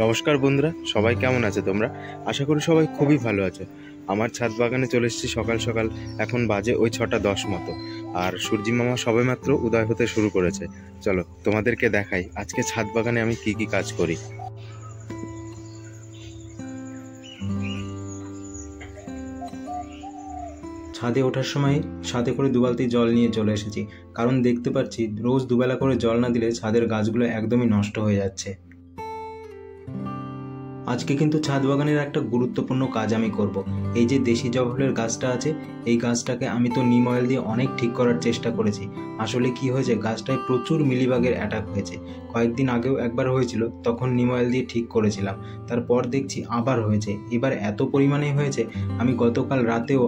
নমস্কার বন্ধুরা, সবাই কেমন আছে তোমরা? আশা করি সবাই খুবই ভালো আছো। আমার ছাদ বাগানে চলে এসেছি সকাল সকাল। এখন বাজে ওই 6:10 মতো, আর সূর্যি মামা সবেমাত্র উদয় হতে শুরু করেছে। চলো তোমাদেরকে দেখাই আজকে ছাদ বাগানে আমি কি কি কাজ করি। ছাদে ওঠার সময় সাথে করে দুবালতি জল নিয়ে চলে এসেছি, কারণ দেখতে পাচ্ছি রোজ দুবেলা করে জল না দিলে ছাদের গাছগুলো একদমই নষ্ট হয়ে যাচ্ছে। আজকে কিন্তু ছাদ বাগানের একটা গুরুত্বপূর্ণ কাজ আমি করব। এই যে দেশি জবা ফুলের গাছটা আছে, এই গাছটাকে আমি তো নিম অয়েল দিয়ে অনেক ঠিক করার চেষ্টা করেছি। আসলে কি হয়েছে, গাছটায় প্রচুর মিলিবাগের অ্যাটাক হয়েছে। কয়েকদিন আগেও একবার হয়েছিল, তখন নিম অয়েল দিয়ে ঠিক করেছিলাম। তারপর দেখছি আবার হয়েছে। এবার এত পরিমাণে হয়েছে, আমি গতকাল রাতেও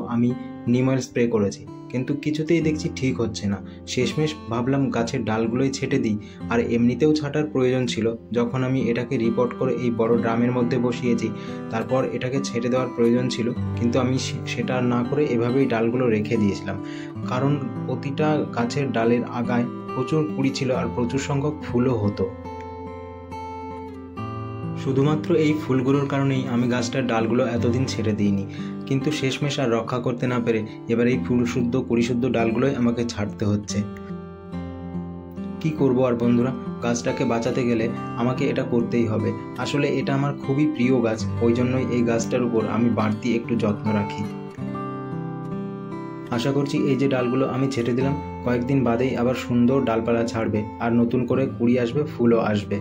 নিম অয়েল স্প্রে করেছি, কিন্তু কিছুতেই দেখছি ঠিক হচ্ছে না। শেষমেশ ভাবলাম গাছের ডালগুলোই ছেটে দিই, আর এমনিতেও ছাটার প্রয়োজন ছিল। যখন আমি এটাকে রিপোর্ট করে এই বড় ড্রামের মধ্যে বসিয়েছি, তারপর এটাকে ছেটে দেওয়ার প্রয়োজন ছিল, কিন্তু আমি সেটা না করে এভাবেই ডালগুলো রেখে দিয়েছিলাম। কারণ প্রতিটা গাছের ডালের আগায় প্রচুর কুড়ি ছিল আর প্রচুর সংখ্যক ফুলও হতো। শুধুমাত্র এই ফুলগুলোর কারণেই আমি গাছটার ডালগুলো এতদিন ছেড়ে দিইনি, কিন্তু শেষমেশ আর রক্ষা করতে না পেরে এবার এই ফুলশুদ্ধ কুড়িশুদ্ধ ডালগুলোই আমাকে ছাড়তে হচ্ছে। কি করব আর বন্ধুরা, গাছটাকে বাঁচাতে গেলে আমাকে এটা করতেই হবে। আসলে এটা আমার খুবই প্রিয় গাছ, ওই জন্যই এই গাছটার উপর আমি বাড়তি একটু যত্ন রাখি। আশা করছি এই যে ডালগুলো আমি ছেটে দিলাম, কয়েকদিন বাদেই আবার সুন্দর ডালপালা ছাড়বে আর নতুন করে কুড়ি আসবে, ফুলও আসবে।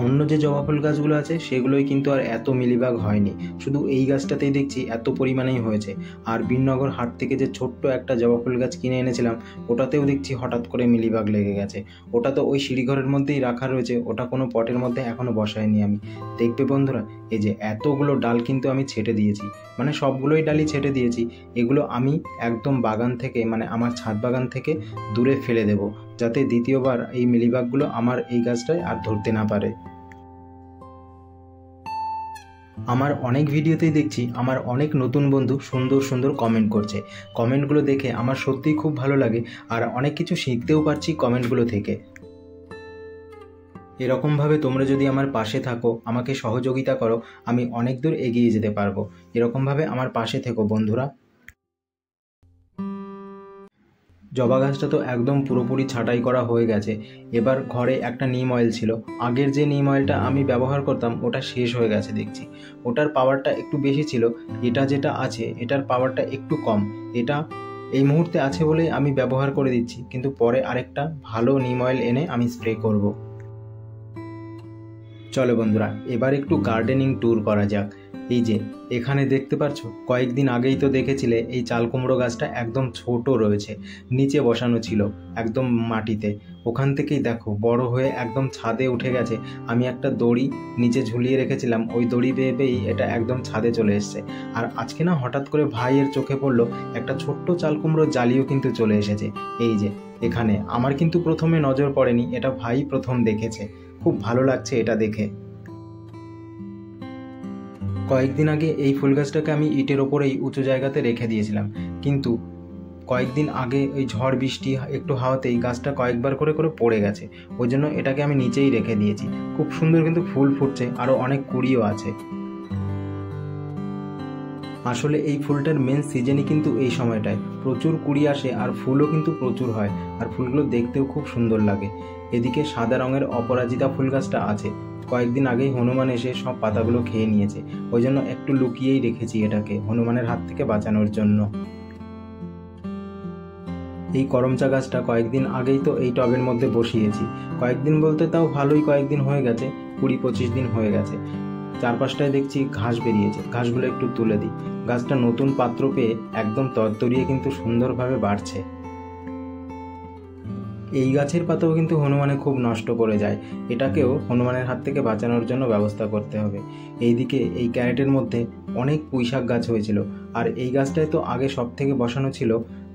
অন্য যে জবা ফুল গাছগুলো আছে সেগুলোই কিন্তু আর এত মিলিবাগ হয়নি, শুধু এই গাছটাতেই দেখছি এত পরিমাণেই হয়েছে। আর বীরনগর হাট থেকে যে ছোট্ট একটা জবা ফুল গাছ কিনে এনেছিলাম, ওটাতেও দেখছি হঠাৎ করে মিলিবাগ লেগে গেছে। ওটা তো ওই সিঁড়িঘরের মধ্যেই রাখা রয়েছে, ওটা কোনো পটের মধ্যে এখনও বসাইনি আমি। দেখবে বন্ধুরা, এই যে এতগুলো ডাল কিন্তু আমি ছেটে দিয়েছি, মানে সবগুলোই ডালই ছেটে দিয়েছি। এগুলো আমি একদম বাগান থেকে, মানে আমার ছাদ বাগান থেকে দূরে ফেলে দেব, যাতে দ্বিতীয়বার এই মিলিবাগগুলো আমার এই গাছটায় আর ধরতে না পারে। আমার অনেক ভিডিওতেই দেখছি আমার অনেক নতুন বন্ধু সুন্দর সুন্দর কমেন্ট করছে। কমেন্টগুলো দেখে আমার সত্যিই খুব ভালো লাগে, আর অনেক কিছু শিখতেও পারছি কমেন্টগুলো থেকে। এরকমভাবে তোমরা যদি আমার পাশে থাকো, আমাকে সহযোগিতা করো, আমি অনেক দূর এগিয়ে যেতে পারবো। এরকমভাবে আমার পাশে থেকো বন্ধুরা। জবা গাছটা তো একদম পুরোপুরি ছাঁটাই করা হয়ে গেছে। এবার ঘরে একটা নিম অয়েল ছিল, আগের যে নিম অয়েলটা আমি ব্যবহার করতাম ওটা শেষ হয়ে গেছে দেখছি। ওটার পাওয়ারটা একটু বেশি ছিল, এটা যেটা আছে এটার পাওয়ারটা একটু কম। এটা এই মুহূর্তে আছে বলেই আমি ব্যবহার করে দিচ্ছি, কিন্তু পরে আরেকটা ভালো নিম অয়েল এনে আমি স্প্রে করব। চলো বন্ধুরা, এবার একটু গার্ডেনিং ট্যুর করা যাক। এই যে এখানে দেখতে পাচ্ছ, কয়েকদিন আগেই তো দেখেছিলে এই চাল কুমড়ো গাছটা একদম ছোট রয়েছে, নিচে বসানো ছিল একদম মাটিতে। ওখান থেকেই দেখো বড় হয়ে একদম ছাদে উঠে গেছে। আমি একটা দড়ি নিচে ঝুলিয়ে রেখেছিলাম, ওই দড়ি বেয়ে বেয়েই এটা একদম ছাদে চলে এসছে। আর আজকে না হঠাৎ করে ভাইয়ের চোখে পড়লো একটা ছোট্ট চাল কুমড়োর জালিও কিন্তু চলে এসেছে। এই যে এখানে আমার কিন্তু প্রথমে নজর পড়েনি, এটা ভাই প্রথম দেখেছে। খুব ভালো লাগছে এটা দেখে। কয়েকদিন আগে এই ফুল গাছটাকে আমি ইটের ওপরেই উঁচু জায়গাতে রেখে দিয়েছিলাম, কিন্তু কয়েকদিন আগে ওই ঝড় বৃষ্টি একটু হাওয়াতেই গাছটা কয়েকবার করে করে পড়ে গেছে। ওই জন্য এটাকে আমি নিচেই রেখে দিয়েছি। খুব সুন্দর কিন্তু ফুল ফুটছে, আরও অনেক কুড়িও আছে। আসলে এই ফুলটার মেন সিজনই কিন্তু এই সময়টায়, প্রচুর কুড়ি আসে আর ফুলও কিন্তু প্রচুর হয়, আর ফুলগুলো দেখতেও খুব সুন্দর লাগে। এদিকে সাদা রঙের অপরাজিতা ফুল গাছটা আছে, কয়েকদিন আগেই হনুমান এসে সব পাতাগুলো খেয়ে নিয়েছে, ওই জন্য একটু লুকিয়েই রেখেছি এটাকে হনুমানের হাত থেকে বাঁচানোর জন্য। এই করমচা গাছটা কয়েকদিন আগেই তো এই টবের মধ্যে বসিয়েছি, কয়েকদিন বলতে তাও ভালোই কয়েকদিন হয়ে গেছে, 20-25 দিন হয়ে গেছে। চারপাশটায় দেখছি ঘাস বেরিয়েছে, ঘাসগুলো একটু তুলে দিই। গাছটা নতুন পাত্র পেয়ে একদম তরতরিয়ে কিন্তু সুন্দরভাবে বাড়ছে। এই গাছের পাতাও কিন্তু হনুমানে খুব নষ্ট করে যায়, এটাকেও হনুমানের হাত থেকে বাঁচানোর জন্য ব্যবস্থা করতে হবে। এইদিকে এই ক্যারেটের মধ্যে অনেক পুঁইশাক গাছ হয়েছিল, আর এই গাছটায় তো আগে সব থেকে বসানো ছিল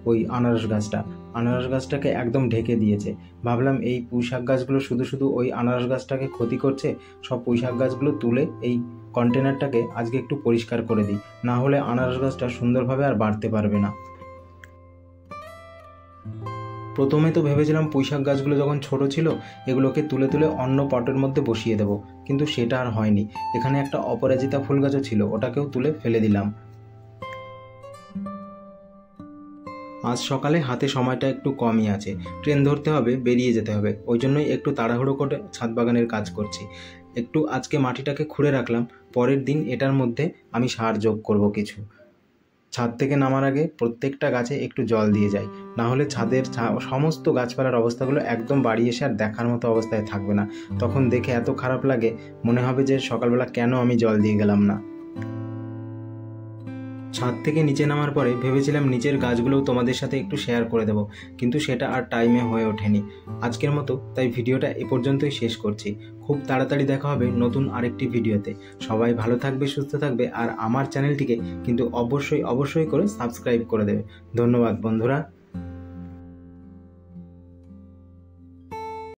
ওই আনারস গাছটা। আনারস গাছটাকে একদম ঢেকে দিয়েছে। ভাবলাম এই পুঁইশাক গাছগুলো শুধু শুধু ওই আনারস গাছটাকে ক্ষতি করছে, সব পুঁইশাক গাছগুলো তুলে এই কন্টেনারটাকে আজকে একটু পরিষ্কার করে দিই, না হলে আনারস গাছটা সুন্দরভাবে আর বাড়তে পারবে না। প্রথমে তো ভেবেছিলাম পুঁইশাক গাছগুলো যখন ছোট ছিল এগুলোকে তুলে তুলে অন্য পটের মধ্যে বসিয়ে দেবো, কিন্তু সেটা আর হয়নি। এখানে একটা অপরাজিতা ফুল গাছও ছিল, ওটাকেও তুলে ফেলে দিলাম। আজ সকালে হাতে সময়টা একটু কমই আছে, ট্রেন ধরতে হবে, বেরিয়ে যেতে হবে, ওই জন্যই একটু তাড়াহুড়ো করে ছাদ বাগানের কাজ করছি। একটু আজকে মাটিটাকে খুঁড়ে রাখলাম, পরের দিন এটার মধ্যে আমি সার যোগ করব কিছু। ছাদ থেকে নামার আগে প্রত্যেকটা গাছে একটু জল দিয়ে যাই, না হলে ছাদের সমস্ত গাছপালার অবস্থাগুলো একদম বাড়ি এসে আর দেখার মতো অবস্থায় থাকবে না। তখন দেখে এত খারাপ লাগে, মনে হবে যে সকালবেলা কেন আমি জল দিয়ে গেলাম না। ছাদ থেকে নিচে নামার পরে ভেবেছিলাম নিচের গাছগুলোও তোমাদের সাথে একটু শেয়ার করে দেবো, কিন্তু সেটা আর টাইমে হয়ে ওঠেনি আজকের মতো। তাই ভিডিওটা এ পর্যন্তই শেষ করছি। খুব তাড়াতাড়ি দেখা হবে নতুন আরেকটি ভিডিওতে। সবাই ভালো থাকবে, সুস্থ থাকবে, আর আমার চ্যানেলটিকে কিন্তু অবশ্যই করে সাবস্ক্রাইব করে দেবে। ধন্যবাদ বন্ধুরা।